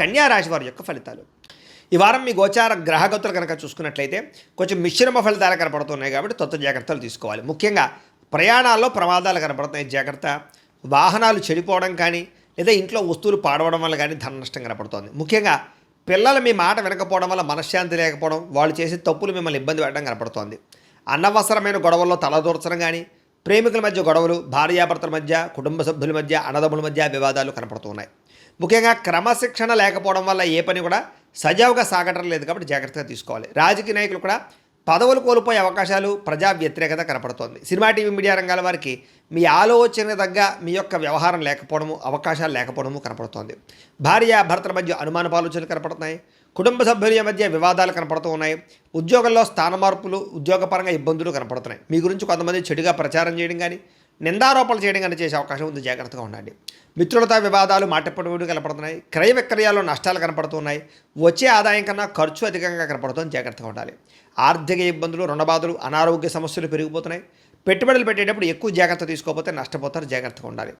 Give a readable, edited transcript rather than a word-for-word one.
కన్యా రాశి వారి యొక్క ఫలితాలు ఈ వారం మీ గోచార గ్రహగతులు కనుక చూసుకున్నట్లయితే కొంచెం మిశ్రమ ఫలితాలు కనపడుతున్నాయి కాబట్టి తొత్త జాగ్రత్తలు తీసుకోవాలి. ముఖ్యంగా ప్రయాణాల్లో ప్రమాదాలు కనపడుతున్నాయి, జాగ్రత్త. వాహనాలు చెడిపోవడం కానీ లేదా ఇంట్లో వస్తువులు పాడవడం వల్ల కానీ ధన నష్టం కనపడుతోంది. ముఖ్యంగా పిల్లలు మీ మాట వినకపోవడం వల్ల మనశ్శాంతి లేకపోవడం, వాళ్ళు చేసే తప్పులు మిమ్మల్ని ఇబ్బంది పెట్టడం కనపడుతోంది. అనవసరమైన గొడవల్లో తలదూర్చడం కానీ, ప్రేమికుల మధ్య గొడవలు, భార్యాభర్తల మధ్య, కుటుంబ సభ్యుల మధ్య, అన్నదమ్ముల మధ్య వివాదాలు కనపడుతున్నాయి. ముఖ్యంగా క్రమశిక్షణ లేకపోవడం వల్ల ఏ పని కూడా సజావుగా సాగటం లేదు కాబట్టి జాగ్రత్తగా తీసుకోవాలి. రాజకీయ నాయకులు కూడా పదవులు కోల్పోయే అవకాశాలు, ప్రజా వ్యతిరేకత కనపడుతోంది. సినిమా, టీవీ, మీడియా రంగాల వారికి మీ ఆలోచన తగ్గ మీ యొక్క వ్యవహారం లేకపోవడము, అవకాశాలు లేకపోవడము కనపడుతోంది. భార్యాభర్తల మధ్య అనుమానపు ఆలోచనలు కనపడుతున్నాయి. కుటుంబ సభ్యుల మధ్య వివాదాలు కనపడుతూ ఉన్నాయి. ఉద్యోగంలో స్థాన మార్పులు, ఉద్యోగపరంగా ఇబ్బందులు కనపడుతున్నాయి. మీ గురించి కొంతమంది చెడుగా ప్రచారం చేయడం కానీ, నిందారోపణలు చేయడం కానీ చేసే అవకాశం ఉంది, జాగ్రత్తగా ఉండండి. మిత్రులతో వివాదాలు, మాటపడి కనపడుతున్నాయి. క్రయ విక్రయాల్లో నష్టాలు కనపడుతున్నాయి. వచ్చే ఆదాయం కన్నా ఖర్చు అధికంగా కనపడుతుంది, జాగ్రత్తగా ఉండాలి. ఆర్థిక ఇబ్బందులు, రుణబాధలు, అనారోగ్య సమస్యలు పెరిగిపోతున్నాయి. పెట్టుబడులు పెట్టేటప్పుడు ఎక్కువ జాగ్రత్త తీసుకోకపోతే నష్టపోతారు, జాగ్రత్తగా ఉండాలి.